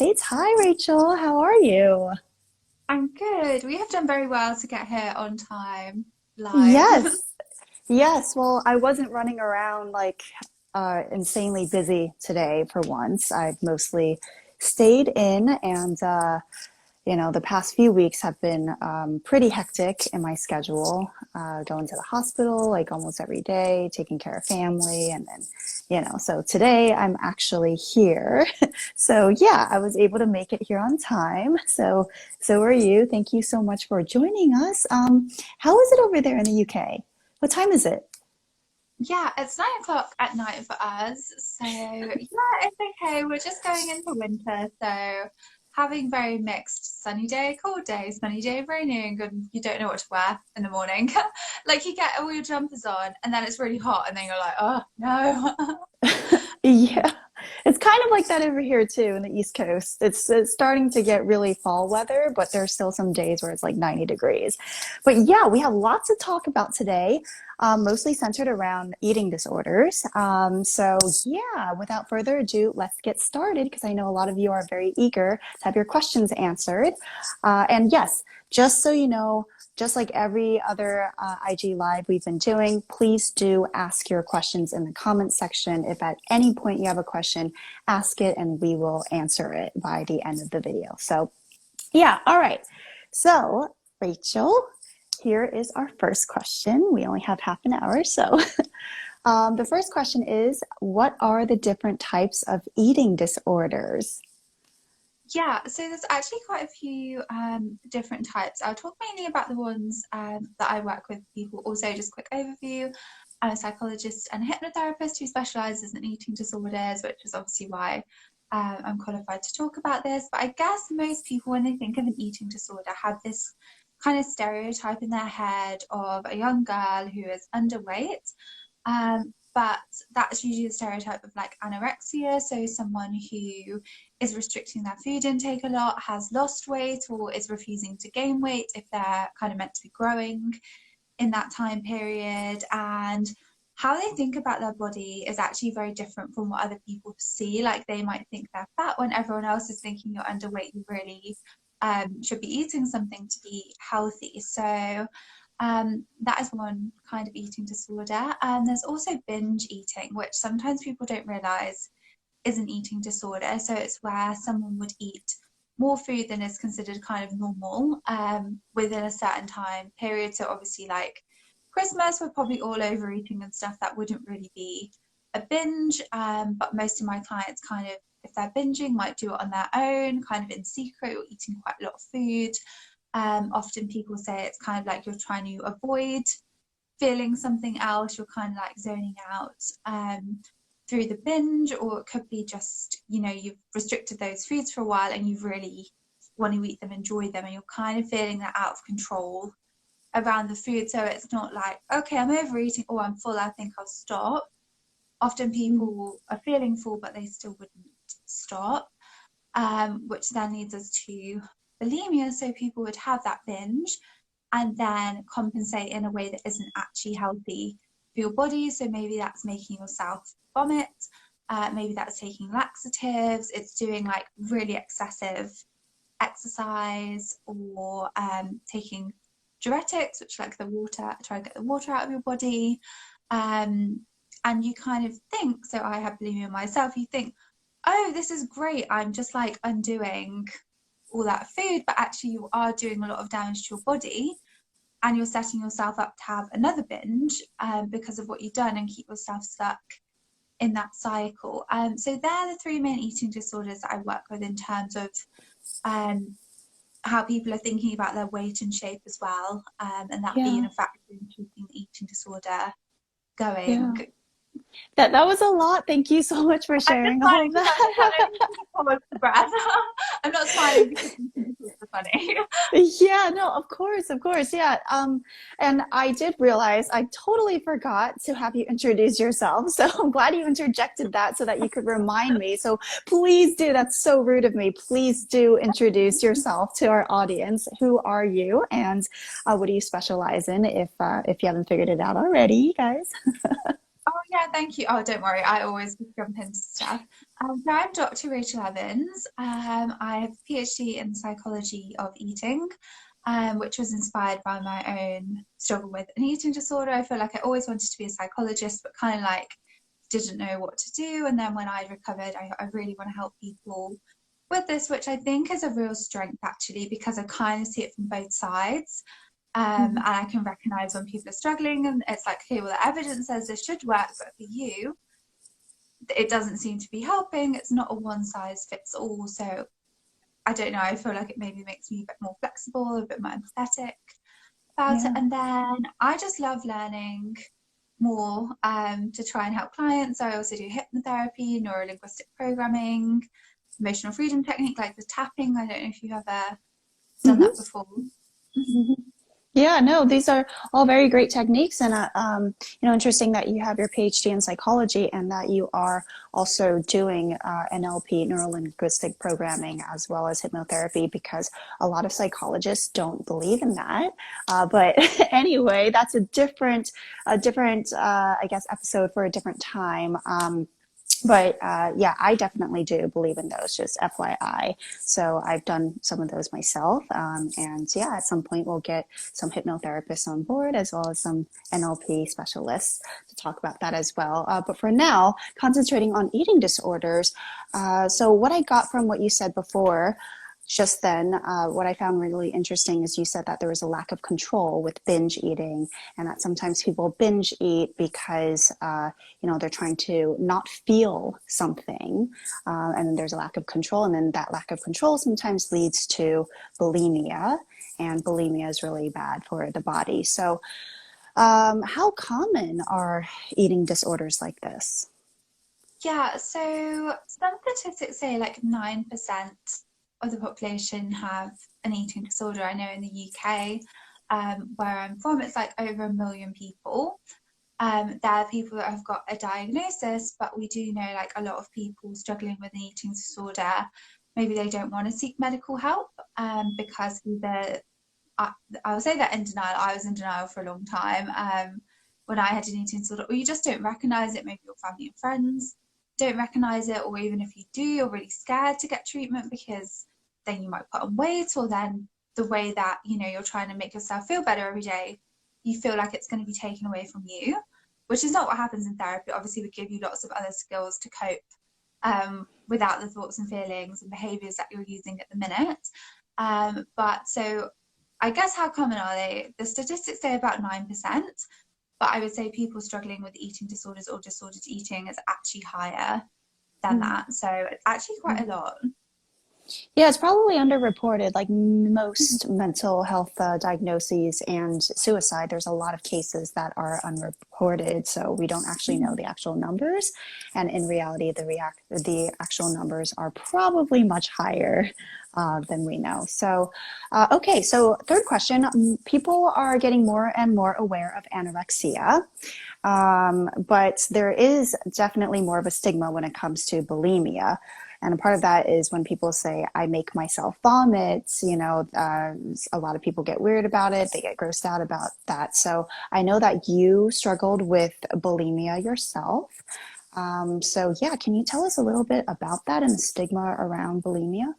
States. Hi, Rachel. How are you? I'm good. We have done very well to get here on time, live. Yes, yes. Well, I wasn't running around like insanely busy today for once. I've mostly stayed in and the past few weeks have been pretty hectic in my schedule. Going to the hospital like almost every day, taking care of family, and then, so today I'm actually here. So yeah, I was able to make it here on time. So are you. Thank you so much for joining us. How is it over there in the UK? What time is it? Yeah, it's 9 o'clock at night for us. So, yeah, it's okay. We're just going into winter. So, having very mixed sunny day, cold day, sunny day, raining, and you don't know what to wear in the morning. Like, you get all your jumpers on, and then it's really hot, and then you're like, oh, no. Yeah, it's kind of like that over here too in the East Coast. It's starting to get really fall weather, but there's still some days where it's like 90 degrees. But yeah, we have lots to talk about today, mostly centered around eating disorders. So yeah, without further ado, let's get started because I know a lot of you are very eager to have your questions answered. And yes, just so you know, just like every other IG Live we've been doing, please do ask your questions in the comments section. If at any point you have a question, ask it and we will answer it by the end of the video. So yeah, all right. So Rachel, here is our first question. We only have half an hour, so the first question is, what are the different types of eating disorders? Yeah, so there's actually quite a few different types. I'll talk mainly about the ones that I work with people. Also, just quick overview. I'm a psychologist and hypnotherapist who specializes in eating disorders, which is obviously why I'm qualified to talk about this. But I guess most people, when they think of an eating disorder, have this kind of stereotype in their head of a young girl who is underweight. But that's usually the stereotype of like anorexia, so someone who is restricting their food intake a lot, has lost weight, or is refusing to gain weight if they're kind of meant to be growing in that time period. And how they think about their body is actually very different from what other people see. Like they might think they're fat when everyone else is thinking you're underweight, you really should be eating something to be healthy. So that is one kind of eating disorder. And there's also binge eating, which sometimes people don't realize is an eating disorder. So it's where someone would eat more food than is considered kind of normal within a certain time period. So obviously, like Christmas, we're probably all overeating and stuff. That wouldn't really be a binge. But most of my clients kind of, if they're binging, might do it on their own, kind of in secret, or eating quite a lot of food. Often people say it's kind of like you're trying to avoid feeling something else, you're kind of like zoning out through the binge, or it could be just, you've restricted those foods for a while and you really want to eat them, enjoy them, and you're kind of feeling that out of control around the food. So it's not like, okay, I'm overeating, or I'm full, I think I'll stop. Often people are feeling full, but they still wouldn't stop, which then leads us to bulimia. So people would have that binge and then compensate in a way that isn't actually healthy for your body. So maybe that's making yourself vomit, maybe that's taking laxatives, it's doing like really excessive exercise, or taking diuretics, which like the water, try to get the water out of your body. And you kind of think, so I have bulimia myself, you think, oh, this is great, I'm just like undoing all that food, but actually you are doing a lot of damage to your body, and you're setting yourself up to have another binge because of what you've done, and keep yourself stuck in that cycle. So they're the three main eating disorders that I work with in terms of um, how people are thinking about their weight and shape as well, and that being Yeah, a factor in keeping the eating disorder going. yeah. That was a lot. Thank you so much for I'm just sharing all smiling of because I want that. to hold the breath. I'm not smiling because eating disorders are funny. Yeah, no, of course, of course. Yeah. And I did realize I totally forgot to have you introduce yourself. So I'm glad you interjected that so that you could remind me. So please do. That's so rude of me. Please do introduce yourself to our audience. Who are you, and what do you specialize in? If you haven't figured it out already, guys. Oh yeah, thank you. Oh, don't worry. I always just jump into stuff. So I'm Dr. Rachel Evans. I have a PhD in psychology of eating, which was inspired by my own struggle with an eating disorder. I feel like I always wanted to be a psychologist, but kind of like didn't know what to do. And then when I'd recovered, I really want to help people with this, which I think is a real strength actually, because I kind of see it from both sides. And I can recognize when people are struggling, and it's like, okay, well, the evidence says this should work, but for you, it doesn't seem to be helping. It's not a one size fits all. So I don't know. I feel like it maybe makes me a bit more flexible, a bit more empathetic about it. Yeah. And then I just love learning more to try and help clients. I also do hypnotherapy, neurolinguistic programming, emotional freedom technique like the tapping. I don't know if you've ever done that Hmm. before. Yeah, no, these are all very great techniques, and interesting that you have your PhD in psychology and that you are also doing NLP, neuro linguistic programming, as well as hypnotherapy, because a lot of psychologists don't believe in that. But anyway, that's a different, I guess, episode for a different time. But yeah, I definitely do believe in those, just FYI. So I've done some of those myself. And yeah, at some point we'll get some hypnotherapists on board as well as some NLP specialists to talk about that as well. But for now, concentrating on eating disorders. So what I got from what you said before, just then, what I found really interesting is you said that there was a lack of control with binge eating, and that sometimes people binge eat because they're trying to not feel something, and then there's a lack of control, and then that lack of control sometimes leads to bulimia, and bulimia is really bad for the body. So how common are eating disorders like this? Yeah, so some statistics say like 9% of the population have an eating disorder. I know in the UK, where I'm from, it's like over 1 million people. There are people that have got a diagnosis, but we do know like a lot of people struggling with an eating disorder, maybe they don't want to seek medical help because either I will say that in denial. I was in denial for a long time when I had an eating disorder, or you just don't recognize it. Maybe your family and friends don't recognize it, or even if you do, you're really scared to get treatment because then you might put on weight, or then the way that you're trying to make yourself feel better every day, you feel like it's going to be taken away from you, which is not what happens in therapy. Obviously, we give you lots of other skills to cope without the thoughts and feelings and behaviors that you're using at the minute. But so I guess how common are they? The statistics say about 9%, but I would say people struggling with eating disorders or disordered eating is actually higher than that. So it's actually quite a lot. Yeah, it's probably underreported. Like most mental health diagnoses and suicide, there's a lot of cases that are unreported, so we don't actually know the actual numbers. And in reality, the actual numbers are probably much higher than we know. So, okay, so third question: people are getting more and more aware of anorexia. But there is definitely more of a stigma when it comes to bulimia. And a part of that is when people say, I make myself vomit, a lot of people get weird about it. They get grossed out about that. So I know that you struggled with bulimia yourself. So yeah, can you tell us a little bit about that and the stigma around bulimia?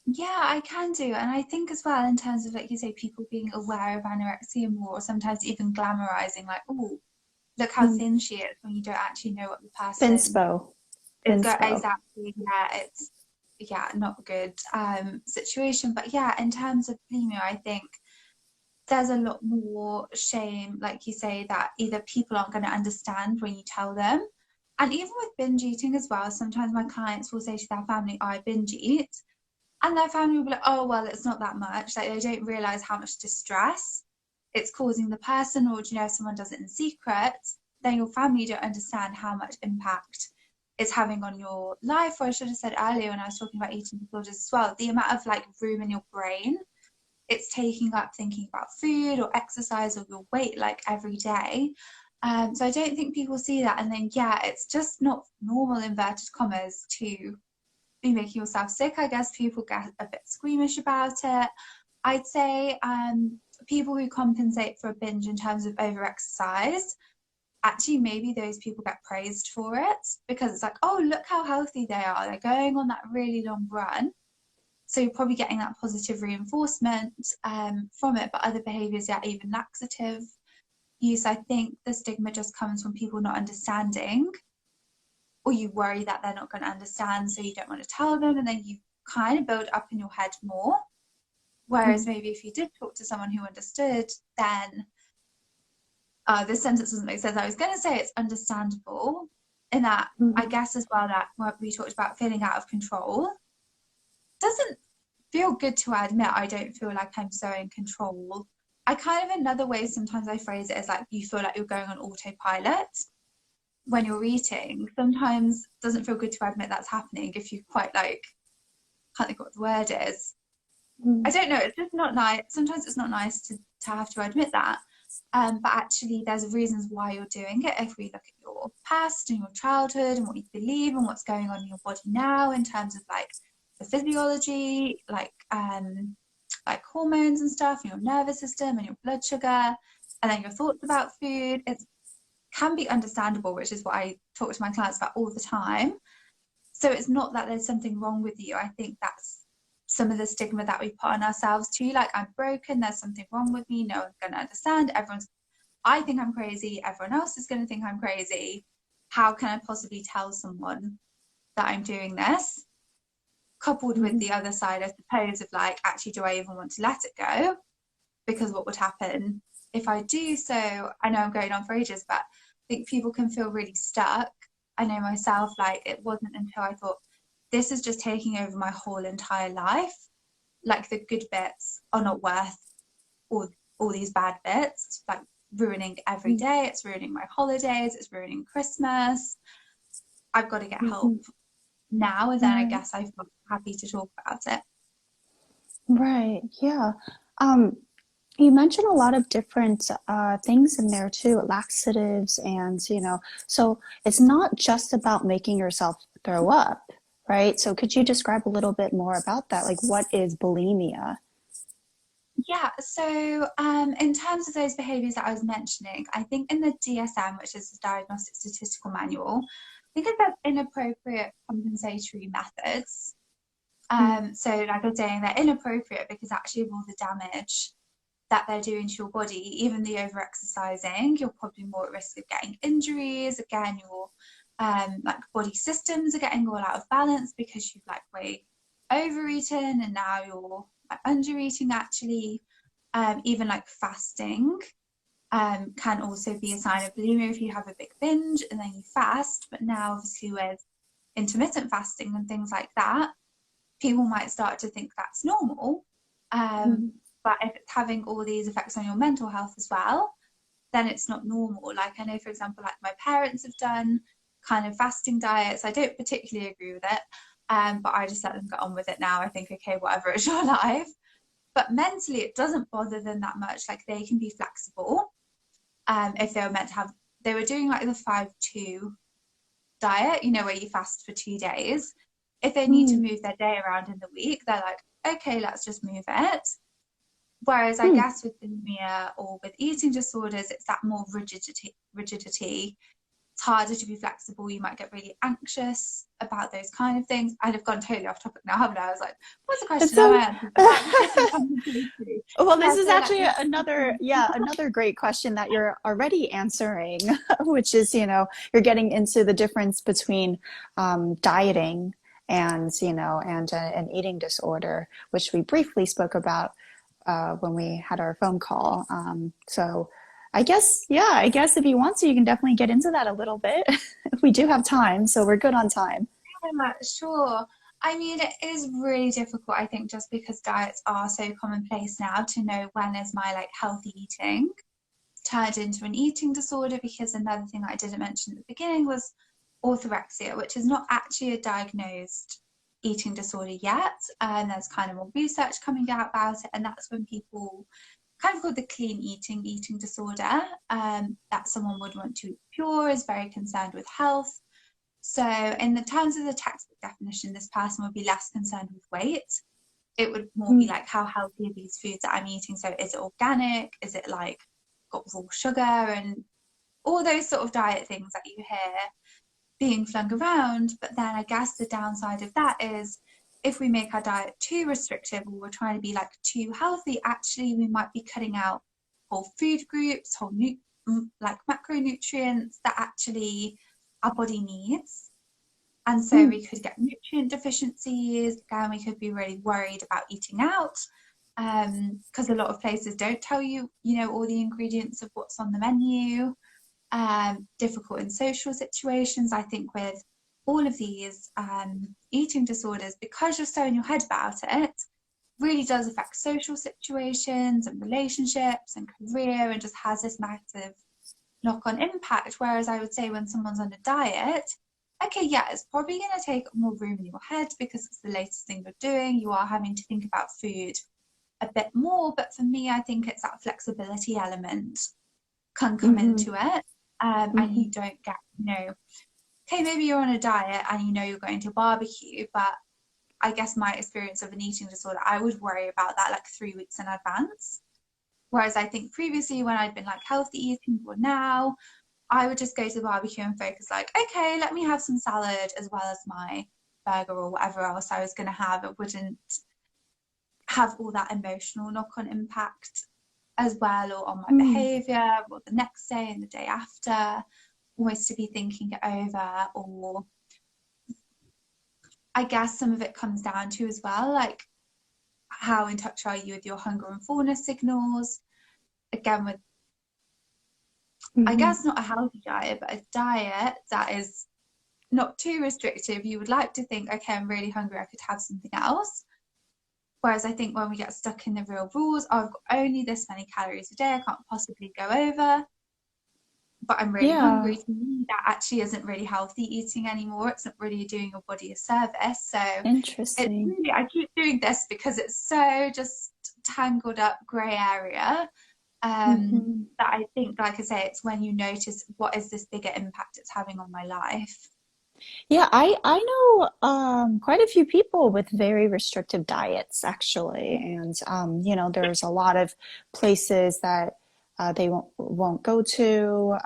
Yeah, I can do. And I think as well, in terms of, like you say, people being aware of anorexia more, or sometimes even glamorizing, like, oh, look how Mm. thin she is, when you don't actually know what the person Finspo. is going. Finspo. Exactly. Yeah, it's, yeah, not a good situation. But yeah, in terms of bulimia, I think there's a lot more shame, like you say, that either people aren't going to understand when you tell them. And even with binge eating as well, sometimes my clients will say to their family, I binge eat. And their family will be like, oh, well, it's not that much. Like they don't realize how much distress it's causing the person, or if someone does it in secret, then your family don't understand how much impact it's having on your life. Or I should have said earlier when I was talking about eating disorders as well, the amount of like room in your brain it's taking up thinking about food or exercise or your weight like every day. So I don't think people see that. And then, yeah, it's just not normal, inverted commas, to be making yourself sick. I guess people get a bit squeamish about it. I'd say people who compensate for a binge in terms of overexercise, actually maybe those people get praised for it because it's like, oh, look how healthy they are. They're going on that really long run. So you're probably getting that positive reinforcement from it. But other behaviors, yeah, even laxative use, I think the stigma just comes from people not understanding, or you worry that they're not going to understand, so you don't want to tell them, and then you kind of build up in your head more. Whereas maybe if you did talk to someone who understood, then this sentence doesn't make sense. I was going to say it's understandable in that, I Mm-hmm. guess as well, that what we talked about feeling out of control doesn't feel good to admit. I don't feel like I'm so in control. I kind of, another way sometimes I phrase it is like you feel like you're going on autopilot when you're eating. Sometimes it doesn't feel good to admit that's happening if you quite like, can't think what the word is. I don't know, it's just not nice. Sometimes it's not nice to have to admit that. But actually, there's reasons why you're doing it. If we look at your past and your childhood and what you believe and what's going on in your body now in terms of like the physiology, like hormones and stuff, and your nervous system and your blood sugar, and then your thoughts about food, it can be understandable, which is what I talk to my clients about all the time. So it's not that there's something wrong with you. I think that's some of the stigma that we put on ourselves too. Like, I'm broken, there's something wrong with me, no one's going to understand. I think I'm crazy, everyone else is going to think I'm crazy. How can I possibly tell someone that I'm doing this? Coupled with the other side, I suppose, of like, actually, do I even want to let it go? Because what would happen if I do so? I know I'm going on for ages, but I think people can feel really stuck. I know myself, like, it wasn't until I thought, this is just taking over my whole entire life. Like, the good bits are not worth all these bad bits, like ruining every day. It's ruining my holidays. It's ruining Christmas. I've got to get help now. And then I Right. guess I'm happy to talk about it. Right. Yeah. Um, you mentioned a lot of different things in there too, laxatives, and so it's not just about making yourself throw up, right? So could you describe a little bit more about that? Like, what is bulimia? Yeah, so in terms of those behaviours that I was mentioning, I think in the DSM, which is the Diagnostic Statistical Manual, I think it says inappropriate compensatory methods. So like I was saying, they're inappropriate because actually of all the damage that they're doing to your body, even the over exercising, you're probably more at risk of getting injuries. Again, your like body systems are getting all out of balance because you've like way overeaten and now you're like under eating actually. Even like fasting can also be a sign of bulimia if you have a big binge and then you fast. But now obviously with intermittent fasting and things like that, people might start to think that's normal. Um, but if it's having all these effects on your mental health as well, then it's not normal. Like, I know, for example, like my parents have done kind of fasting diets. I don't particularly agree with it, but I just let them get on with it now. I think, okay, whatever, it's your life. But mentally, it doesn't bother them that much. Like, they can be flexible. If they were meant to have, they were doing like the 5-2 diet, where you fast for 2 days. If they need to Mm, move their day around in the week, they're like, okay, let's just move it. Whereas I mm. guess with bulimia or with eating disorders, it's that more rigidity. It's harder to be flexible. You might get really anxious about those kind of things. I'd have gone totally off topic now, haven't I? I was like, what's the It's question? Have so. I answered about the different compensatory? Well, this Yeah, is so like actually the another, yeah, another great question that you're already answering, which is, you're getting into the difference between dieting and, and an eating disorder, which we briefly spoke about when we had our phone call. So I guess, yeah, I guess if you want to, you can definitely get into that a little bit. We do have time, so we're good on time. Sure. I mean, it is really difficult, I think, just because diets are so commonplace now to know when is my like healthy eating turned into an eating disorder. Because another thing I didn't mention at the beginning was orthorexia, which is not actually a diagnosed eating disorder yet. And there's kind of more research coming out about it. And that's when people kind of called the clean eating disorder, that someone would want to eat pure, is very concerned with health. So, in the terms of the textbook definition, this person would be less concerned with weight. It would more be Mm, like, how healthy are these foods that I'm eating? So, is it organic? Is it like got raw sugar and all those sort of diet things that you hear being flung around. But then I guess the downside of that is if we make our diet too restrictive or we're trying to be like too healthy, actually we might be cutting out whole food groups, like macronutrients that actually our body needs. And so Mm, we could get nutrient deficiencies. Again, we could be really worried about eating out because a lot of places don't tell you, all the ingredients of what's on the menu. Difficult in social situations. I think with all of these eating disorders, because you're so in your head about it, really does affect social situations and relationships and career and just has this massive knock-on impact. Whereas I would say when someone's on a diet, okay, yeah, it's probably going to take more room in your head because it's the latest thing you're doing. You are having to think about food a bit more. But for me, I think it's that flexibility element can come hmm into it. And hmm you don't get, okay, maybe you're on a diet and you're going to a barbecue, but I guess my experience of an eating disorder, I would worry about that like 3 weeks in advance. Whereas I think previously when I'd been like healthy eating or now, I would just go to the barbecue and focus like, okay, let me have some salad as well as my burger or whatever else I was going to have. It wouldn't have all that emotional knock-on impact as well, or on my mm. behavior, or the next day and the day after, always to be thinking it over. Or I guess some of it comes down to as well, like how in touch are you with your hunger and fullness signals? Again, with I hmm guess not a healthy diet, but a diet that is not too restrictive, you would like to think, okay, I'm really hungry, I could have something else. Whereas I think when we get stuck in the real rules, oh, I've got only this many calories a day, I can't possibly go over, but I'm really Yeah, hungry. To me, that actually isn't really healthy eating anymore. It's not really doing your body a service. So it's interesting. really, I keep doing this because it's so just tangled up grey area. hmm That I think, like I say, it's when you notice what is this bigger impact it's having on my life. Yeah, I know quite a few people with very restrictive diets actually, and there's a lot of places that they won't go to,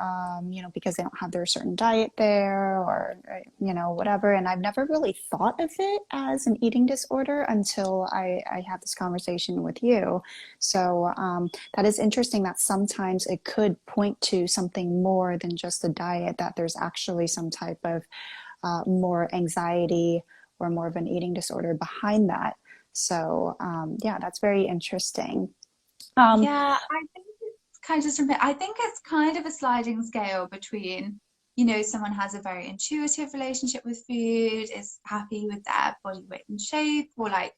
because they don't have their certain diet there, or whatever. And I've never really thought of it as an eating disorder until I had this conversation with you. So that is interesting that sometimes it could point to something more than just the diet, that there's actually some type of more anxiety or more of an eating disorder behind that. So, yeah, that's very interesting. Um, Yeah, I think it's kind of just, I think it's kind of a sliding scale between, someone has a very intuitive relationship with food, is happy with their body weight and shape, or like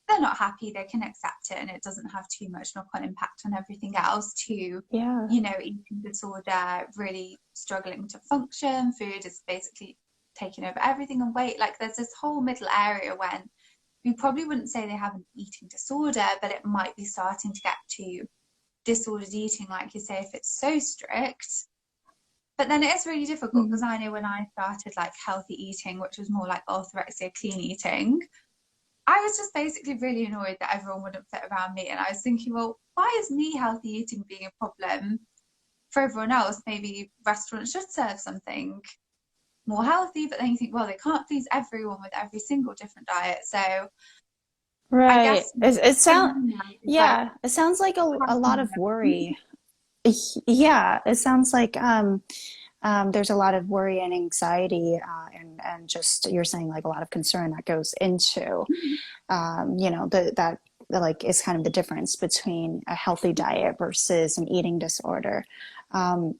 they're not happy, they can accept it and it doesn't have too much knock-on impact on everything else, to, yeah, eating disorder, really struggling to function, food is basically taking over everything, and weight. Like there's this whole middle area when we probably wouldn't say they have an eating disorder, but it might be starting to get to disordered eating, like you say, if it's so strict. But then it is really difficult mm, because I know when I started like healthy eating, which was more like orthorexia, clean eating, I was just basically really annoyed that everyone wouldn't fit around me. And I was thinking, well, why is me healthy eating being a problem for everyone else? Maybe restaurants should serve something more healthy, but then you think, well, they can't please everyone with every single different diet. So I right. guess It for sound, me now is like, yeah, it sounds like a lot of mm-hmm. worry. Yeah, it sounds like there's a lot of worry and anxiety, and just you're saying like a lot of concern that goes into that like is kind of the difference between a healthy diet versus an eating disorder. Um,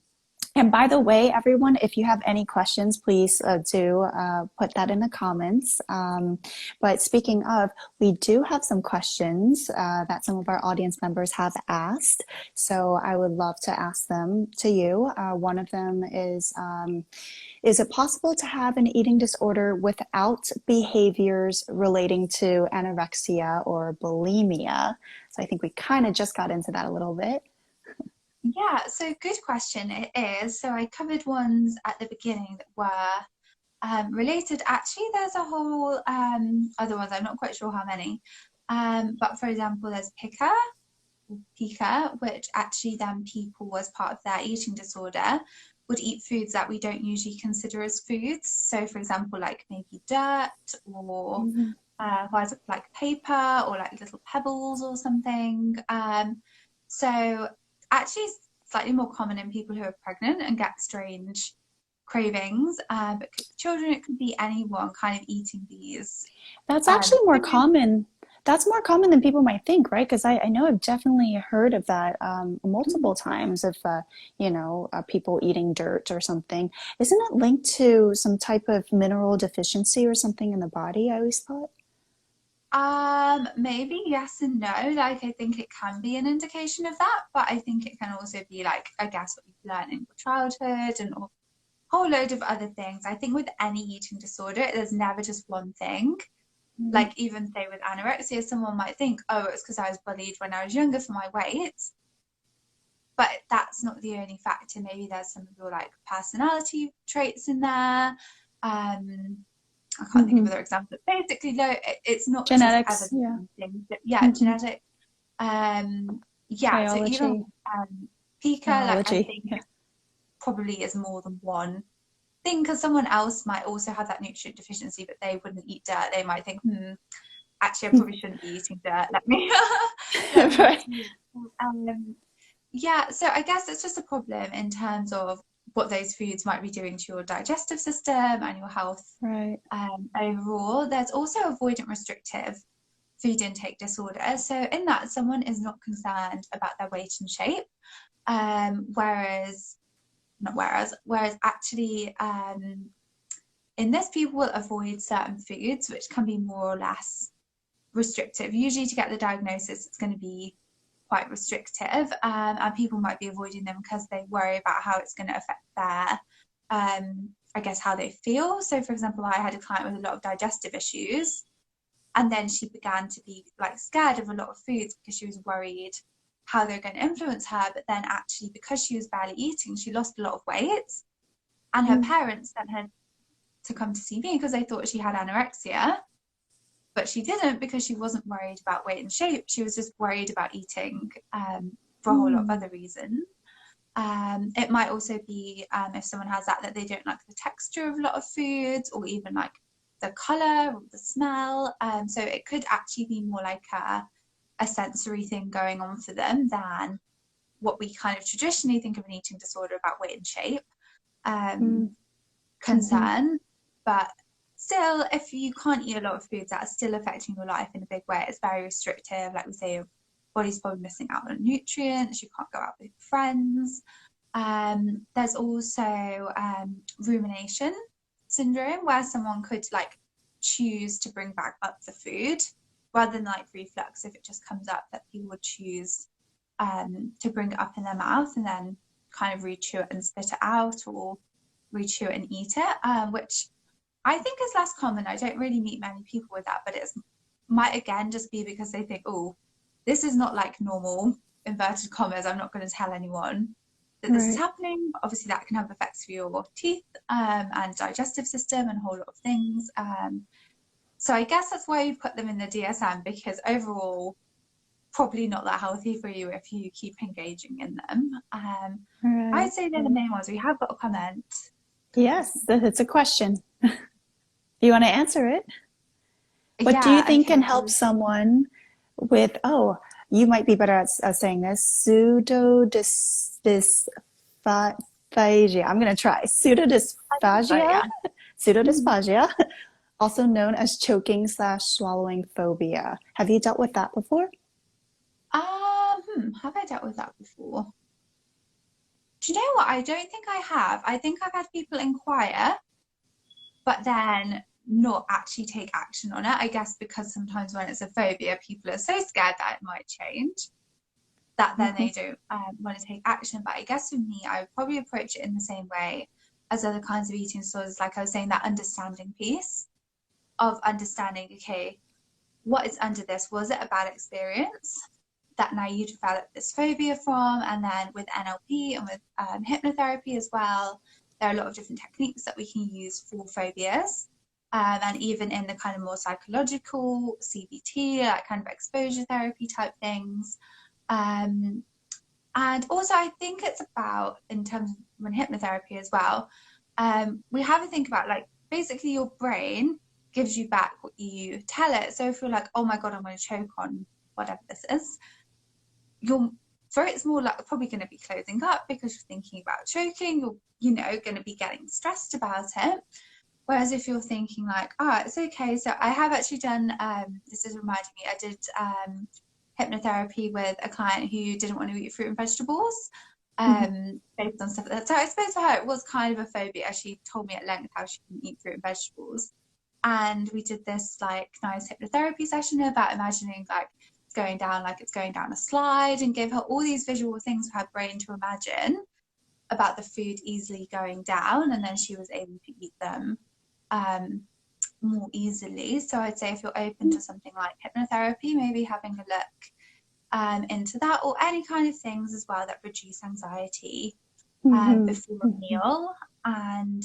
and by the way, everyone, if you have any questions, please do put that in the comments. But speaking of, we do have some questions that some of our audience members have asked. So I would love to ask them to you. One of them is it possible to have an eating disorder without behaviors relating to anorexia or bulimia? So I think we kind of just got into that a little bit. Yeah, so good question. It is. So I covered ones at the beginning that were related. Actually, there's a whole other ones. I'm not quite sure how many. But for example, there's pica, which actually then people as part of their eating disorder would eat foods that we don't usually consider as foods. So, for example, like maybe dirt or Mhm. like paper or like little pebbles or something. So, actually, it's slightly more common in people who are pregnant and get strange cravings. But it could be children, it could be anyone kind of eating these That's actually more foods. common. That's more common than people might think, right? Because I know I've definitely heard of that multiple times of, people eating dirt or something. Isn't it linked to some type of mineral deficiency or something in the body? I always thought. Maybe yes and no. Like, I think it can be an indication of that, but I think it can also be like, I guess, what you've learned in your childhood and a whole load of other things. I think with any eating disorder, there's never just one thing. Mhm. Like, even say with anorexia, someone might think, oh, it's because I was bullied when I was younger for my weight. But that's not the only factor. Maybe there's some of your like personality traits in there. I can't think of Mhm. other examples. But basically, no, it's not just ever Genetics, the yeah. same thing. But yeah, Mhm. genetic. Yeah, so even Biology, Pika, like I neurology, think yeah. probably is more than one thing because someone else might also have that nutrient deficiency, but they wouldn't eat dirt. They might think, actually, I probably shouldn't be eating dirt. Let me let me Right. see. Yeah, so I guess it's just a problem in terms of what those foods might be doing to your digestive system and your health Right. overall. There's also avoidant restrictive food intake disorder. So in that, someone is not concerned about their weight and shape, whereas not whereas actually in this, people will avoid certain foods which can be more or less restrictive. Usually, to get the diagnosis, it's going to be quite restrictive, and people might be avoiding them because they worry about how it's going to affect their, I guess, how they feel. So, for example, I had a client with a lot of digestive issues, and then she began to be like scared of a lot of foods because she was worried how they're going to influence her. But then, actually, because she was barely eating, she lost a lot of weight, and her Mm. parents sent her to come to see me because they thought she had anorexia, but she didn't because she wasn't worried about weight and shape. She was just worried about eating for a whole lot of Mm. other reasons. It might also be if someone has that they don't like the texture of a lot of foods or even like the color or the smell. So it could actually be more like a sensory thing going on for them than what we kind of traditionally think of an eating disorder about weight and shape. Um, Mm. Mhm. concern. But still, if you can't eat a lot of foods that are still affecting your life in a big way, it's very restrictive. Like we say, your body's probably missing out on nutrients, you can't go out with friends. There's also rumination syndrome, where someone could like choose to bring back up the food rather than like reflux. If it just comes up, that people would choose to bring it up in their mouth and then kind of re-chew it and spit it out, or re-chew it and eat it, which I think is less common. I don't really meet many people with that, but it might again just be because they think, oh, this is not like normal, inverted commas. I'm not going to tell anyone that this is Right. happening. Obviously, that can have effects for your teeth and digestive system and a whole lot of things. So I guess that's why you put them in the DSM, because overall, probably not that healthy for you if you keep engaging in them. Right. I'd say they're the Right. main ones. We have got a comment. Yes, it's a question. Do you want to answer it? What do you Yeah, think okay. can help someone with, you might be better at saying this, pseudodysphagia. I'm going to try. But Pseudodysphagia, yeah. pseudodysphagia, also known as choking slash swallowing phobia. Have you dealt with that before? Have I dealt with that before? Do you know what? I don't think I have. I think I've had people inquire, but then not actually take action on it. I guess because sometimes when it's a phobia, people are so scared that it might change that then Hmm. they don't want to take action. But I guess for me, I would probably approach it in the same way as other kinds of eating disorders. Like I was saying, that understanding piece of understanding, okay, what is under this? Was it a bad experience that now you developed this phobia from? And then with NLP and with hypnotherapy as well, there are a lot of different techniques that we can use for phobias. And even in the kind of more psychological CBT, like kind of exposure therapy type things, um, And also, I think it's about, in terms of when hypnotherapy as well, we have to think about like basically your brain gives you back what you tell it. So if you're like, oh my God, I'm going to choke on whatever this is, your throat's more like probably going to be closing up because you're thinking about choking. You're, you know, going to be getting stressed about it. Whereas if you're thinking like, oh, it's okay. So I have actually done, this is reminding me, I did hypnotherapy with a client who didn't want to eat fruit and vegetables Mhm. based on stuff like that. So I suppose for her it was kind of a phobia. She told me at length how she couldn't eat fruit and vegetables. And we did this like nice hypnotherapy session about imagining like it's going down a slide, and gave her all these visual things for her brain to imagine about the food easily going down, and then she was able to eat them um, more easily. So I'd say if you're open to something like hypnotherapy, maybe having a look into that, or any kind of things as well that reduce anxiety Mhm. before a Mhm. meal. And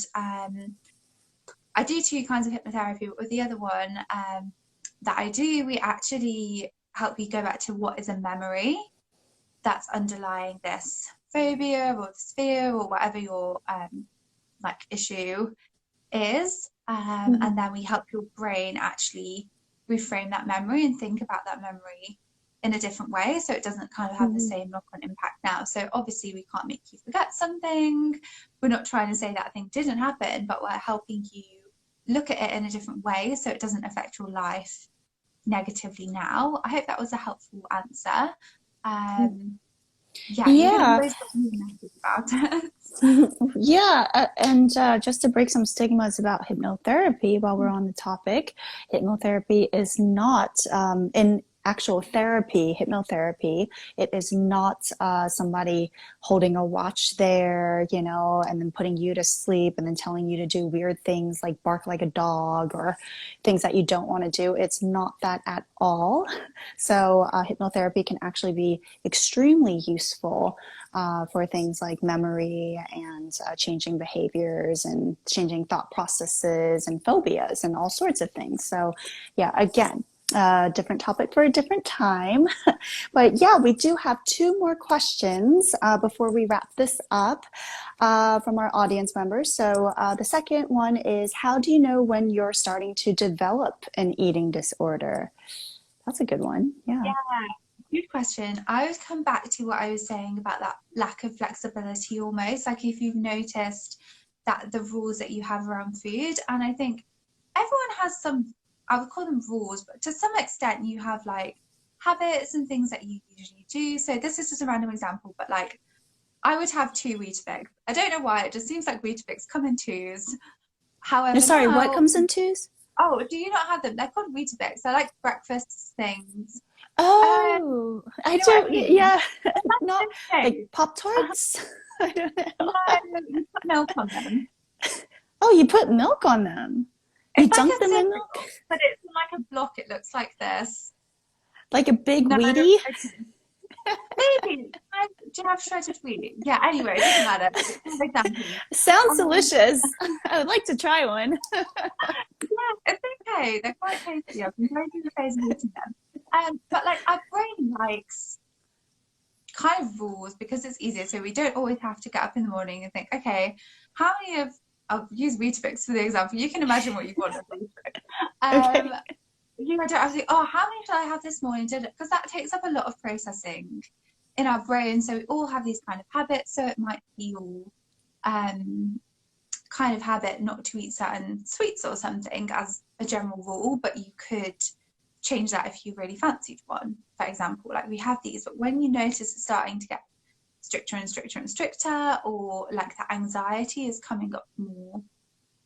I do two kinds of hypnotherapy, but with the other one that I do, we actually help you go back to what is a memory that's underlying this phobia or this fear or whatever your like issue is. And Mhm. then we help your brain actually reframe that memory and think about that memory in a different way, so it doesn't kind of have the Mhm. same knock-on impact now. So obviously we can't make you forget something. We're not trying to say that thing didn't happen, but we're helping you look at it in a different way so it doesn't affect your life negatively now. I hope that was a helpful answer. Um, yeah, you're going to Yeah. always get me a message about it. Yeah, and just to break some stigmas about hypnotherapy while we're on the topic, hypnotherapy is not in actual therapy, hypnotherapy, it is not somebody holding a watch there, you know, and then putting you to sleep and then telling you to do weird things like bark like a dog or things that you don't want to do. It's not that at all. So, hypnotherapy can actually be extremely useful for things like memory and changing behaviors and changing thought processes and phobias and all sorts of things. So, yeah, again, different topic for a different time. But yeah, we do have two more questions before we wrap this up from our audience members. So the second one is, how do you know when you're starting to develop an eating disorder? That's a good one. Yeah. Yeah, good question. I would come back to what I was saying about that lack of flexibility almost. Like if you've noticed that the rules that you have around food, and I think everyone has some, I would call them rules, but to some extent you have like habits and things that you usually do. So this is just a random example, but like I would have two Weetabix. I don't know why, it just seems like Weetabix come in twos. No, However, sorry, what now, comes in twos? oh, do you not have them? They're called Weetabix. They're like breakfast things. Oh, You I know what I don't, mean? yeah, not Imagine like those. Pop Tarts. I don't No, know. you put milk on them. Oh, you put milk on them. You It's like dunk a them in milk? cereal, but it's like a block. It looks like this. Like a big No, Wheatie? okay. Maybe. Do you have shredded wheat? Yeah, anyway, it doesn't matter. It's an example. Sounds Um, delicious. I would like to try one. yeah, it's okay. They're quite tasty. I've been going through the phase of eating them. But like our brain likes kind of rules because it's easier. So we don't always have to get up in the morning and think, okay, how many of I'll use Weetabix for the example. You can imagine what you want of Weetabix. Um, Okay. you know, don't have to think, oh, how many did I have this morning? Because that takes up a lot of processing in our brain. So we all have these kind of habits. So it might feel um, kind of habit not to eat certain sweets or something as a general rule, but you could change that if you really fancied one, for example. Like we have these, but when you notice it's starting to get stricter and stricter and stricter, or like the anxiety is coming up more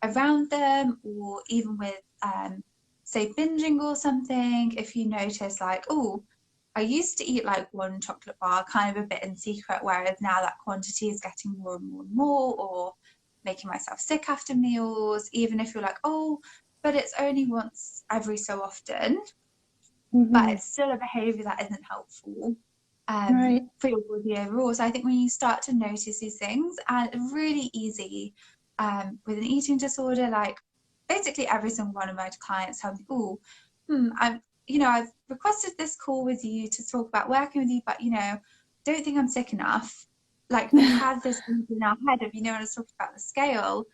around them, or even with say binging or something, if you notice like, oh, I used to eat like one chocolate bar kind of a bit in secret, whereas now that quantity is getting more and more and more, or making myself sick after meals, even if you're like, oh, but it's only once every so often, but Hmm. it's still a behavior that isn't helpful Right. for your body overall. So I think when you start to notice these things, and it's really easy with an eating disorder, like basically every single one of my clients tell me, oh, I've requested this call with you to talk about working with you, but don't think I'm sick enough. Like we have this in our head of, when I was talking about the scale,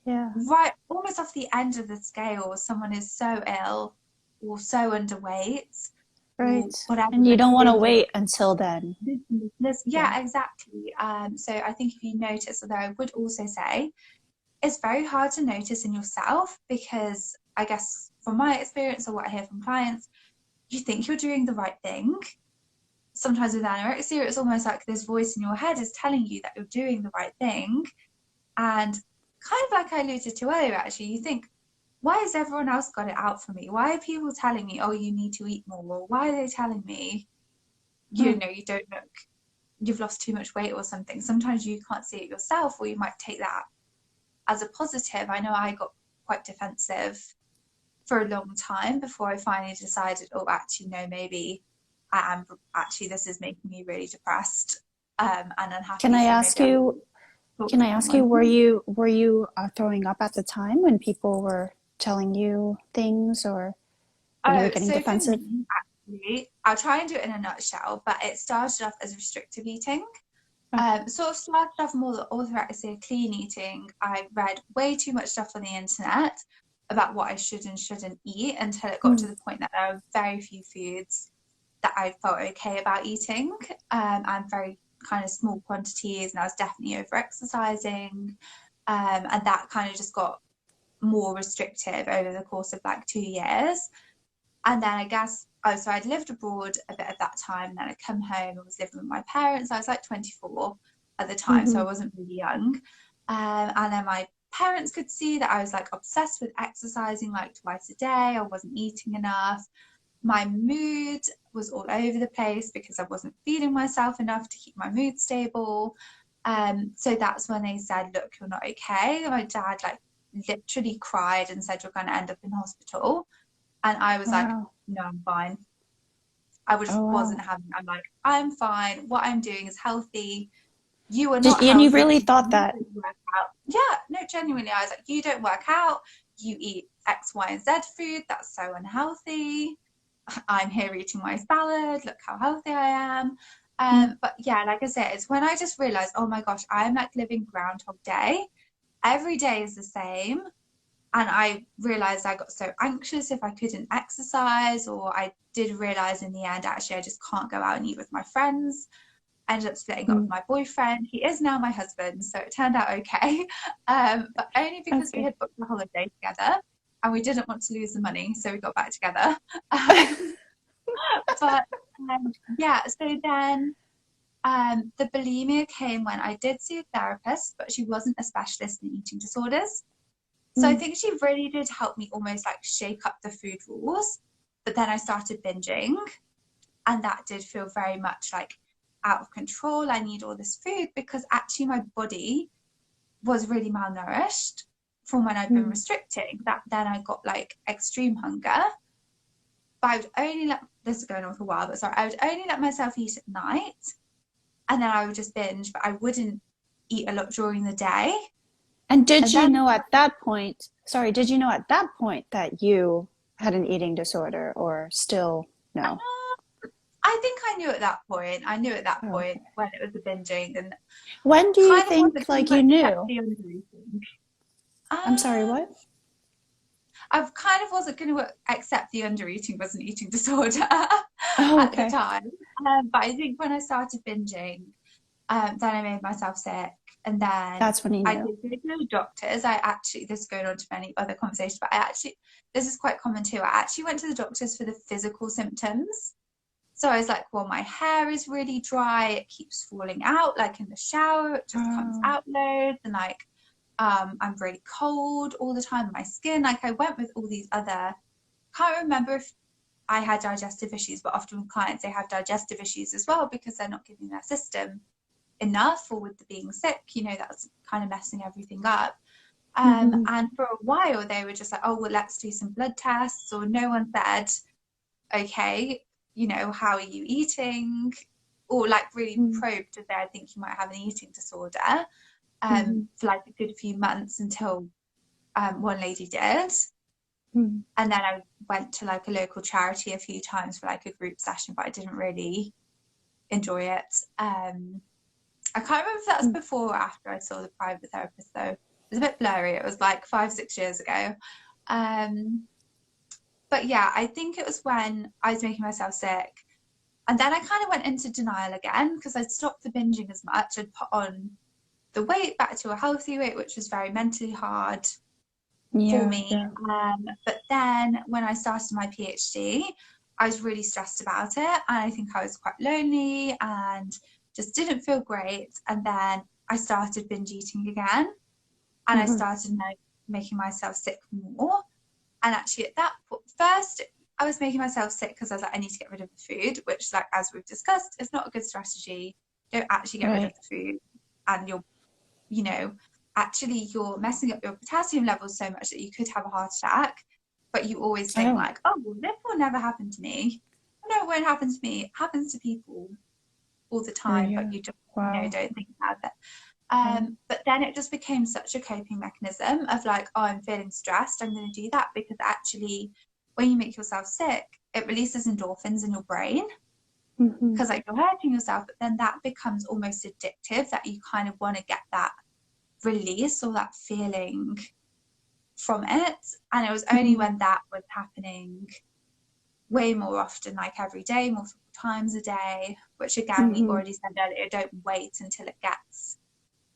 Yeah. right, almost off the end of the scale, someone is so ill or so underweight or Right. whatever, And you like don't want to this, wait until then. Yeah. yeah, exactly. So I think if you notice, although I would also say it's very hard to notice in yourself because I guess from my experience or what I hear from clients, you think you're doing the right thing. Sometimes with anorexia, it's almost like this voice in your head is telling you that you're doing the right thing. And kind of like I alluded to earlier, actually, you think, why has everyone else got it out for me? Why are people telling me, oh, you need to eat more? Or why are they telling me, Hmm. you don't look, you've lost too much weight or something? Sometimes you can't see it yourself, or you might take that as a positive. I know I got quite defensive for a long time before I finally decided, oh, actually, no, maybe I am actually, this is making me really depressed and Can unhappy. I So ask maybe I you, talk can to I ask you, someone. were you throwing up at the time when people were telling you things or when you were Oh, getting so for defensive? me, actually, I'll try and do it in a nutshell, but it started off as restrictive eating. Okay. Sort of started off more the orthorexia, clean eating. I read way too much stuff on the internet about what I should and shouldn't eat until it got Hmm. to the point that there are very few foods that I felt okay about eating, and very kind of small quantities, and I was definitely over exercising, and that kind of just got more restrictive over the course of like 2 years. And then I guess, oh, so I'd lived abroad a bit at that time. Then I'd come home and was living with my parents. I was like 24 at the time, so I Hmm. wasn't really young. And then my parents could see that I was like obsessed with exercising like twice a day. I wasn't eating enough. My mood was all over the place because I wasn't feeding myself enough to keep my mood stable. So that's when they said, look, you're not okay. My dad like literally cried and said, you're going to end up in hospital. And I was like, Wow. no, I'm fine. I just Oh, wasn't wow. having, I'm like, I'm fine. What I'm doing is healthy. You are Did, not and you healthy really because thought you that? don't work out. Yeah, no, genuinely. I was like, you don't work out. You eat X, Y, and Z food. That's so unhealthy. I'm here eating my salad. Look how healthy I am. Hmm. But yeah, like I said, it's when I just realized, oh my gosh, I'm like living Groundhog Day. Every day is the same. And I realized I got so anxious if I couldn't exercise, or I did realize in the end, actually, I just can't go out and eat with my friends. I ended up splitting up Hmm. with my boyfriend. He is now my husband, so it turned out okay. But only That's because we good. had booked a holiday together and we didn't want to lose the money, so we got back together. Um, but yeah, so then the bulimia came when I did see a therapist, but she wasn't a specialist in eating disorders. So I Hmm. think she really did help me almost like shake up the food rules. But then I started binging, and that did feel very much like out of control. I need all this food because actually my body was really malnourished from when I'd been Hmm. restricting. That then I got like extreme hunger. But I would only let this is going on for a while, but sorry, I would only let myself eat at night, and then I would just binge, but I wouldn't eat a lot during the day. And did And you then know at that point, sorry, did you know at that point that you had an eating disorder or still no? I think I knew at that point. I knew at that Oh, point okay. when it was the binging and When do you kind of think wasn't going like to you accept knew? the under eating. I'm sorry, Um, what? I kind of wasn't going to accept the under eating was an eating disorder Oh, at the okay. time. But I think when I started binging, then I made myself sick. And then That's when you I knew. did go to the doctors. I actually, this is going on to many other conversations, but I actually, this is quite common too. I actually went to the doctors for the physical symptoms. So I was like, well, my hair is really dry. It keeps falling out, like in the shower, it just comes Oh. out loads. And like, I'm really cold all the time. My skin, like, I went with all these other, can't remember if I had digestive issues, but often with clients, they have digestive issues as well because they're not giving their system enough, or with the being sick, that's kind of messing everything up. Hmm. And for a while, they were just like, oh, well, let's do some blood tests, or no one said, okay, how are you eating? Or like really probed to say, I think you might have an eating disorder, Hmm. for like a good few months until one lady did. Hmm. And then I went to like a local charity a few times for like a group session, but I didn't really enjoy it. I can't remember if that was before or after I saw the private therapist though. It was a bit blurry. It was like 5, 6 years ago. Um, but yeah, I think it was when I was making myself sick. And then I kind of went into denial again because I'd stopped the binging as much. I'd put on the weight back to a healthy weight, which was very mentally hard for Yeah, me. yeah. But then when I started my PhD, I was really stressed about it. And I think I was quite lonely and just didn't feel great. And then I started binge eating again. And I Hmm. started making myself sick more. And actually, at that point, first, I was making myself sick because I was like, I need to get rid of the food, which, like, as we've discussed, is not a good strategy. Don't actually get rid of Right. the food. And you know, actually you're messing up your potassium levels so much that you could have a heart attack. But you always think Oh, like, oh, well, this will never happen to me. No, it won't happen to me. It happens to people all the oh time, but yeah. you just, Wow. don't think about it. Right. But then it just became such a coping mechanism of like, oh, I'm feeling stressed. I'm going to do that because actually, when you make yourself sick, it releases endorphins in your brain Hmm. because like you're hurting yourself. But then that becomes almost addictive that you kind of want to get that release or that feeling from it. And it was only Hmm. when that was happening way more often, like every day, multiple times a day, which again, we Hmm. already said earlier, don't wait until it gets,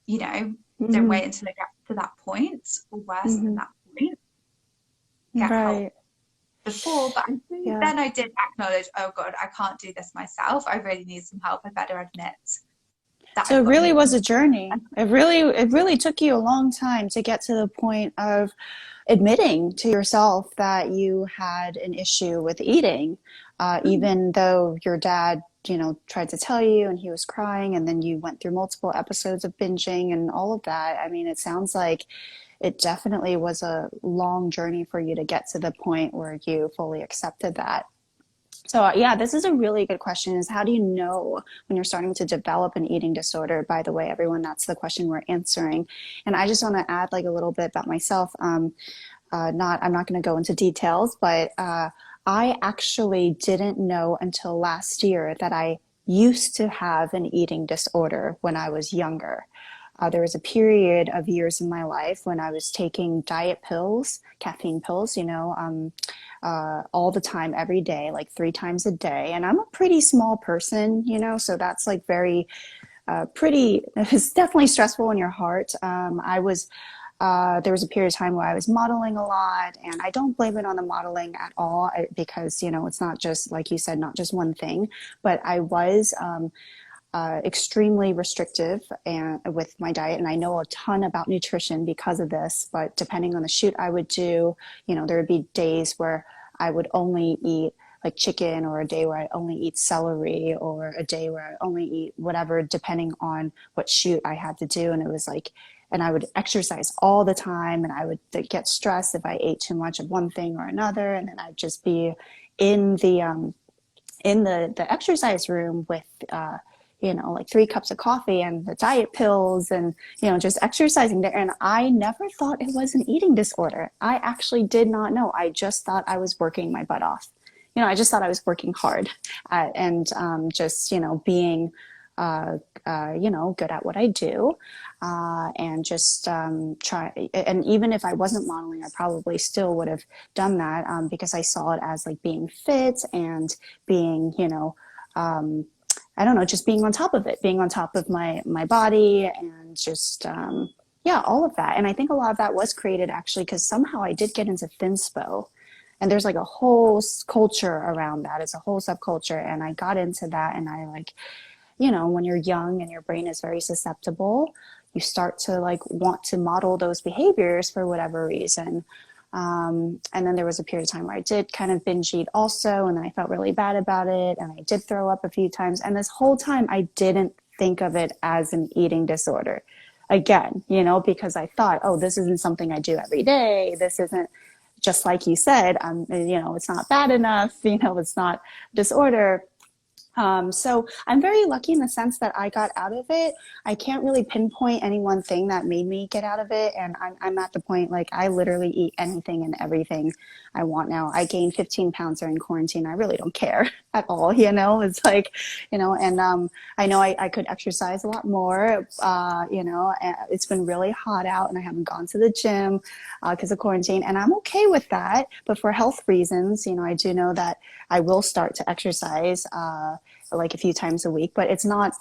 you know, don't Hmm. wait until it gets to that point or worse than Hmm. that point. Get help Right. before. But I think Yeah. then I did acknowledge, oh God, I can't do this myself. I really need some help. I better admit that So I've it got an really was eating a disorder. journey. It really took you a long time to get to the point of admitting to yourself that you had an issue with eating, Mm, even though your dad, tried to tell you and he was crying, and then you went through multiple episodes of binging and all of that. I mean, it sounds like it definitely was a long journey for you to get to the point where you fully accepted that. So yeah, this is a really good question is how do you know when you're starting to develop an eating disorder? By the way, everyone, that's the question we're answering. And I just want to add like a little bit about myself. I'm not going to go into details, but I actually didn't know until last year that I used to have an eating disorder when I was younger. There was a period of years in my life when I was taking diet pills, caffeine pills, all the time, every day, like 3 times a day. And I'm a pretty small person, so that's like very it's definitely stressful in your heart. There was a period of time where I was modeling a lot, and I don't blame it on the modeling at all because, it's not just, like you said, not just one thing, but I was extremely restrictive and with my diet, and I know a ton about nutrition because of this. But depending on the shoot I would do, there would be days where I would only eat like chicken, or a day where I only eat celery, or a day where I only eat whatever, depending on what shoot I had to do. And it was like, and I would exercise all the time, and I would get stressed if I ate too much of one thing or another, and then I'd just be in the exercise room with like 3 cups of coffee and the diet pills, and just exercising there. And I never thought it was an eating disorder. I actually did not know. I just thought I was working my butt off. I just thought I was working hard and just being good at what I do, and just try. And even if I wasn't modeling, I probably still would have done that, because I saw it as like being fit and being, I don't know, just being on top of it, being on top of my body, and just yeah, all of that. And I think a lot of that was created actually because somehow I did get into thinspo. And there's like a whole culture around that. It's a whole subculture. And I got into that, and I like, when you're young and your brain is very susceptible, you start to like want to model those behaviors for whatever reason. And then there was a period of time where I did kind of binge eat also, and then I felt really bad about it, and I did throw up a few times. And this whole time, I didn't think of it as an eating disorder. Again, because I thought, oh, this isn't something I do every day. This isn't, just like you said, it's not bad enough. It's not disorder. So I'm very lucky in the sense that I got out of it. I can't really pinpoint any one thing that made me get out of it. And I'm at the point like I literally eat anything and everything I want now. I gained 15 pounds during quarantine. I really don't care at all, you know? It's like, you know, and I know I could exercise a lot more. You know, and it's been really hot out and I haven't gone to the gym because of quarantine. And I'm okay with that. But for health reasons, you know, I do know that I will start to exercise. Like a few times a week, but it's not,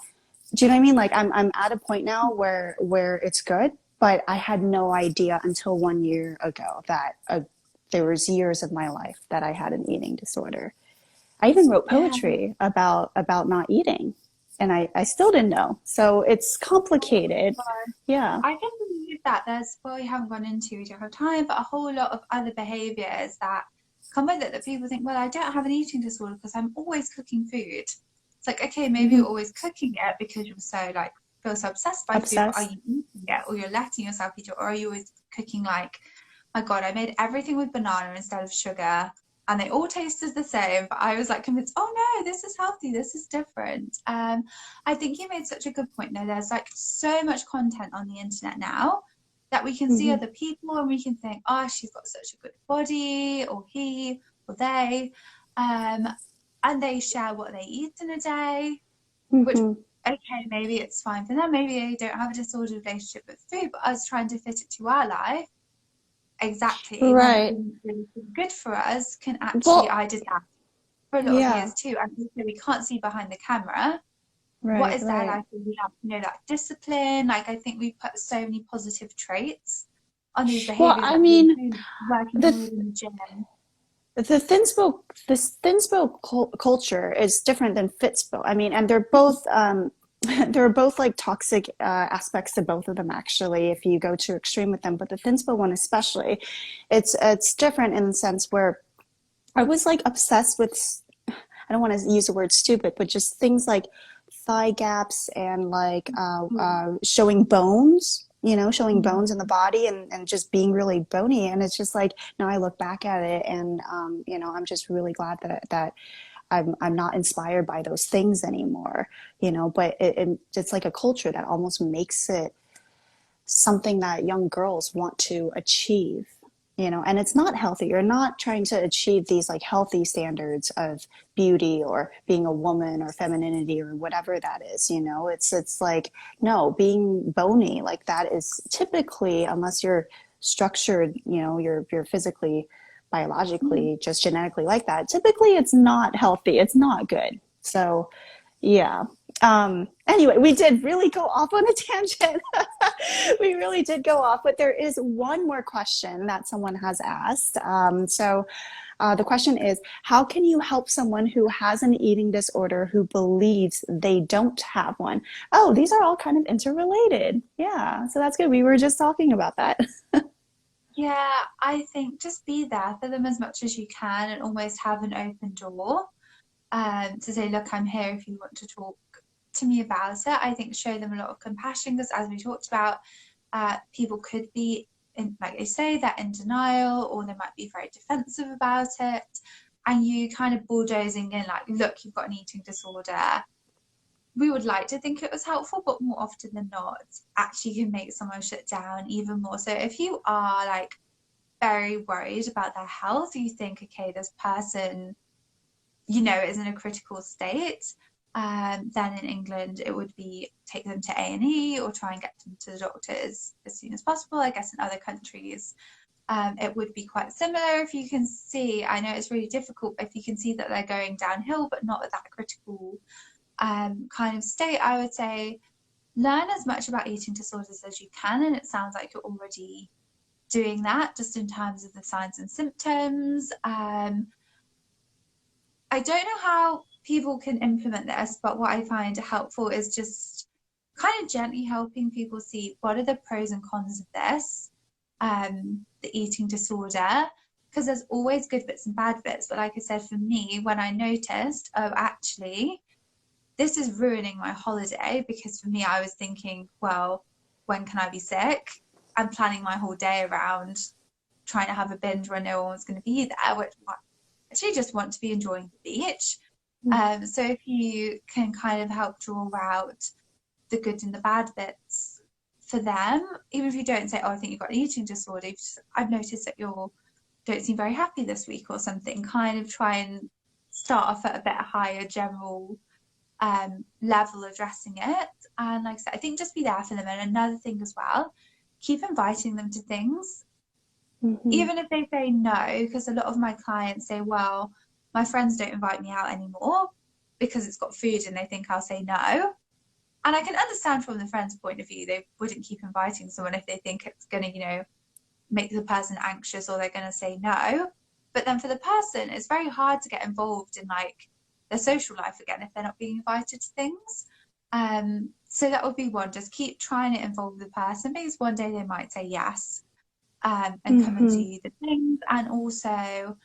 do you know what I mean? Like I'm at a point now where it's good, but I had no idea until 1 year ago that there was years of my life that I had an eating disorder. I even wrote Yeah. poetry about not eating, and I still didn't know. So it's complicated. Yeah. I can believe that there's, well, you haven't gone into, we don't have time, but a whole lot of other behaviors that come with it that people think, well, I don't have an eating disorder because I'm always cooking food. It's like, okay, maybe Hmm. you're always cooking it because you're so like feel so obsessed by food, but are Obsessed. you eating it or you're letting yourself eat it, or are you always cooking like, my God, I made everything with banana instead of sugar and they all tasted the same, but I was like convinced, oh no, this is healthy, this is different. I think you made such a good point though. There's like so much content on the internet now that we can see Hmm. other people and we can think, oh, she's got such a good body, or he, or they. Um, and they share what they eat in a day, which, Hmm. okay, maybe it's fine for them. Maybe they don't have a disordered relationship with food, but us trying to fit it to our life exactly when it Right. isn't really good for us can actually, Well, I did that for a lot of yeah. years too. And also we can't see behind the camera what Right, is their right. life really like, you know, that discipline. Like I think we put so many positive traits on these Well, behaviors I that we're mean, doing, working the hard in the gym. the thinspo this thinspo culture is different than fitspo. I mean, and they're both there are both like toxic aspects to both of them actually if you go too extreme with them, but the thinspo one especially, it's different in the sense where I was like obsessed with, I don't want to use the word stupid, but just things like thigh gaps and like showing bones, you know, showing Mhm. bones in the body and just being really bony. And it's just like, now I look back at it and, you know, I'm just really glad that I'm not inspired by those things anymore, you know, but it's like a culture that almost makes it something that young girls want to achieve, you know, and it's not healthy. You're not trying to achieve these like healthy standards of beauty or being a woman or femininity or whatever that is, you know. It's like, no, being bony like that is typically, unless you're structured, you know, you're physically, biologically, just genetically like that, typically it's not healthy, it's not good. So yeah. Anyway, we did really go off on a tangent. We really did go off, but there is one more question that someone has asked. The question is, how can you help someone who has an eating disorder who believes they don't have one? Oh, these are all kind of interrelated. Yeah, so that's good. We were just talking about that. Yeah, I think just be there for them as much as you can and almost have an open door to say, look, I'm here if you want to talk to me about it. I think show them a lot of compassion because, as we talked about, people could be in, like they say, they're in denial or they might be very defensive about it. And you kind of bulldozing in, like, look, you've got an eating disorder. We would like to think it was helpful, but more often than not, actually can make someone shut down even more. So if you are like very worried about their health, you think, okay, this person, you know, is in a critical state, then in England it would be take them to A&E or try and get them to the doctors as soon as possible. I guess in other countries it would be quite similar. If you can see, I know it's really difficult, but if you can see that they're going downhill but not at that critical kind of state, I would say learn as much about eating disorders as you can. And it sounds like you're already doing that just in terms of the signs and symptoms. I don't know how people can implement this, but what I find helpful is just kind of gently helping people see what are the pros and cons of this, the eating disorder, because there's always good bits and bad bits. But like I said, for me, when I noticed, oh, actually, this is ruining my holiday, because for me, I was thinking, well, when can I be sick? I'm planning my whole day around trying to have a binge when no one was going to be there, which I actually just want to be enjoying the beach. So if you can kind of help draw out the good and the bad bits for them, even if you don't say, oh, I think you've got an eating disorder, I've noticed that you don't seem very happy this week or something, kind of try and start off at a bit higher general level addressing it. And like I said, I think just be there for them. And another thing as well, keep inviting them to things, Mm-hmm. even if they say no, because a lot of my clients say, well, my friends don't invite me out anymore because it's got food and they think I'll say no. And I can understand from the friend's point of view, they wouldn't keep inviting someone if they think it's going to, make the person anxious or they're going to say no. But then for the person, it's very hard to get involved in like their social life again if they're not being invited to things. So that would be one. Just keep trying to involve the person because one day they might say yes, and come and Mm-hmm. do the things. And also,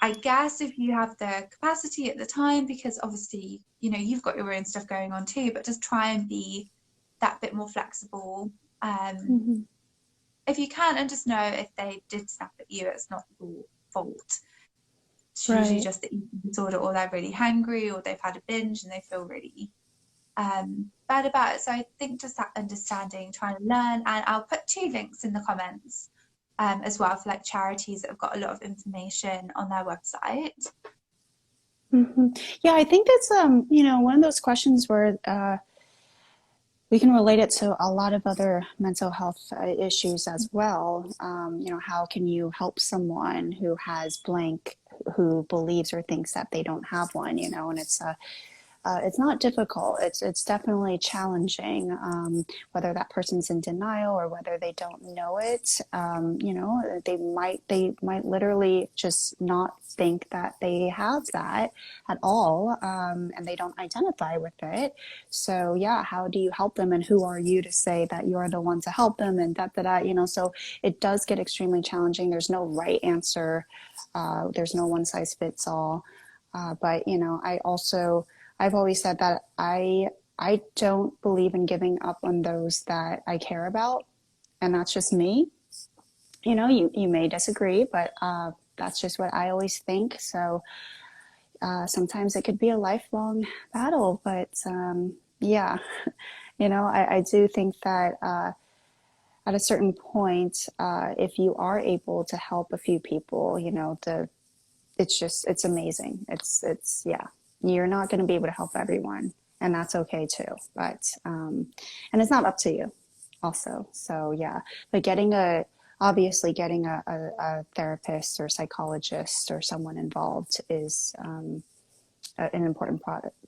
I guess if you have the capacity at the time, because obviously, you've got your own stuff going on too, but just try and be that bit more flexible. Um, Mm-hmm. if you can, and just know if they did snap at you, it's not your fault. It's usually Right. just the eating disorder, or they're really hungry, or they've had a binge and they feel really bad about it. So I think just that understanding, trying to learn, and I'll put 2 links in the comments as well for like charities that have got a lot of information on their website. Mm-hmm. Yeah, I think that's one of those questions where we can relate it to a lot of other mental health issues as well. How can you help someone who has blank, who believes or thinks that they don't have one? And it's not difficult. It's definitely challenging, whether that person's in denial or whether they don't know it. They might literally just not think that they have that at all, and they don't identify with it. So yeah, how do you help them, and who are you to say that you're the one to help them, and that that that. So it does get extremely challenging. There's no right answer. There's no one size fits all. But I've always said that I don't believe in giving up on those that I care about, and that's just me. You may disagree, but that's just what I always think. So sometimes it could be a lifelong battle, but yeah, I do think that at a certain point, if you are able to help a few people, it's amazing. Yeah, you're not going to be able to help everyone, and that's okay too. But and it's not up to you also. So yeah, but obviously getting a therapist or psychologist or someone involved is an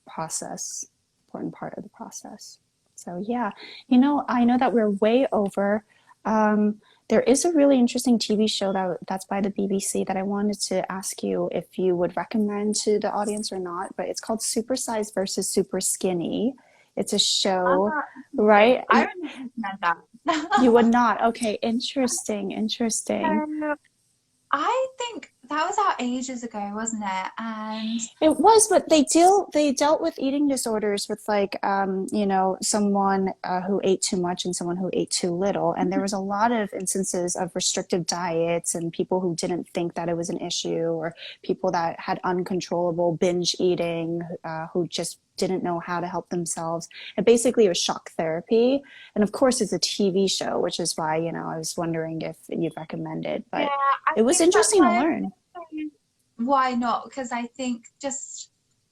process, important part of the process. So yeah, I know that we're way over. There is a really interesting TV show that's by the BBC that I wanted to ask you if you would recommend to the audience or not, but it's called Super Size versus Super Skinny. It's a show, right? I wouldn't recommend You that. would not. Okay, interesting, interesting. So I think that was out ages ago, wasn't it? And It was, but they dealt with eating disorders with like someone who ate too much and someone who ate too little, and there was a lot of instances of restrictive diets and people who didn't think that it was an issue, or people that had uncontrollable binge eating, who just didn't know how to help themselves. And basically, it was shock therapy, and of course, it's a TV show, which is why I was wondering if you'd recommend it, yeah, but I it was think that's interesting to why I was learn. gonna say, why not? Because I think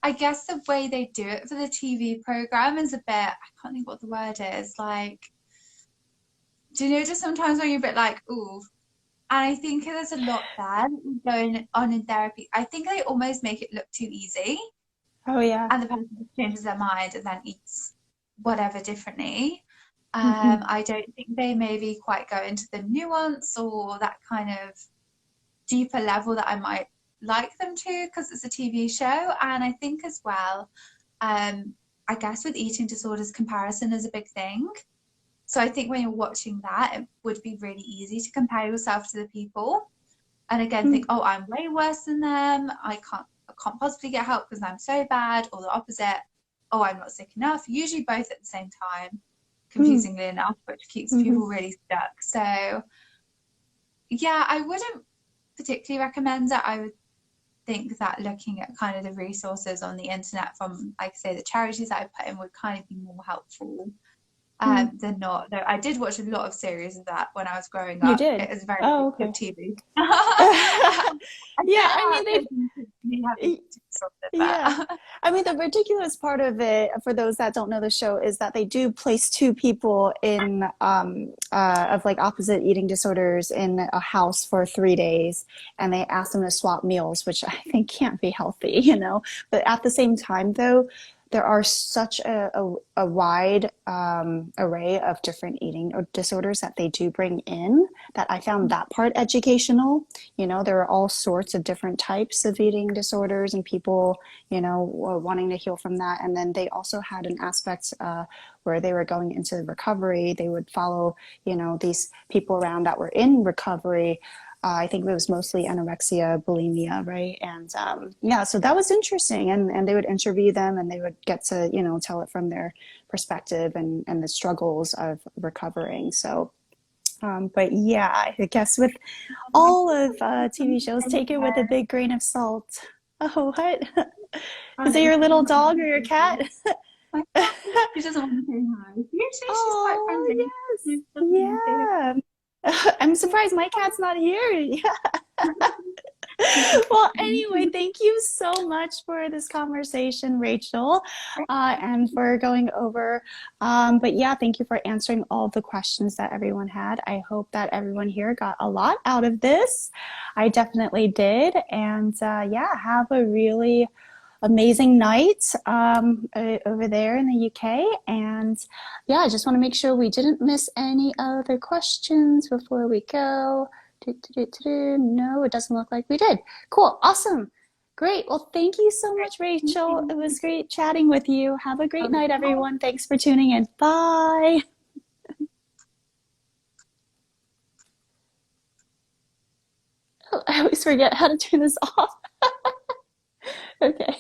I guess the way they do it for the TV program is a bit, I can't think what the word is. Like, do you know just sometimes when you're a bit like, ooh, and I think there's a lot there going on in therapy. I think they almost make it look too easy, Oh yeah. and the person just changes their mind and then eats whatever differently. Mm-hmm. I don't think they maybe quite go into the nuance or that kind of deeper level that I might like them to because it's a TV show. And I think as well, I guess with eating disorders, comparison is a big thing. So I think when you're watching that, it would be really easy to compare yourself to the people. And again, think, oh, I'm way worse than them. I can't possibly get help because I'm so bad, or the opposite. Oh, I'm not sick enough. Usually both at the same time, Mm-hmm. confusingly enough, which keeps Mm-hmm. people really stuck. So yeah, I wouldn't particularly recommend it. I would think that looking at kind of the resources on the internet from, like I say, the charities that I put in would kind of be more helpful Mm, than not. Though I did watch a lot of series of that when I was growing you up. did? It was very Oh, good okay. TV. I Yeah, don't know I how mean, it they've, goes into me having sort of yeah. that. I mean, the ridiculous part of it, for those that don't know the show, is that they do place two people in of like opposite eating disorders in a house for 3 days, and they ask them to swap meals, which I think can't be healthy, you know. But at the same time, though, there are such a wide array of different eating disorders that they do bring in that I found that part educational. You know, there are all sorts of different types of eating disorders and people, you know, wanting to heal from that. And then they also had an aspect where they were going into recovery. They would follow, you know, these people around that were in recovery. I think it was mostly anorexia, bulimia, right? And yeah, so that was interesting. And they would interview them and they would get to, you know, tell it from their perspective and the struggles of recovering. So, but yeah, I guess with all of TV shows, take it with a big grain of salt. Oh, what? Oh Is no, it you your can little have dog or your cat? it. My cat, she doesn't want to say hi. Usually she's quite Oh, friendly. yes. She doesn't want to Yeah. I'm surprised my cat's not here. Yeah. say Well, anyway, thank you so much for this conversation, Rachel, hi. and for going over. But yeah, thank you for answering all the questions that everyone had. I hope that everyone here got a lot out of this. I definitely did. And yeah, have a really amazing night over there in the UK. And yeah, I just want to make sure we didn't miss any other questions before we go. No, it doesn't look like we did. Cool. Awesome. Great. Well, thank you so much, Thank Rachel. It you. was great chatting with you. Have a great night, Bye. everyone. Thanks for tuning in. Bye. Oh, I always forget how to turn this off. Okay.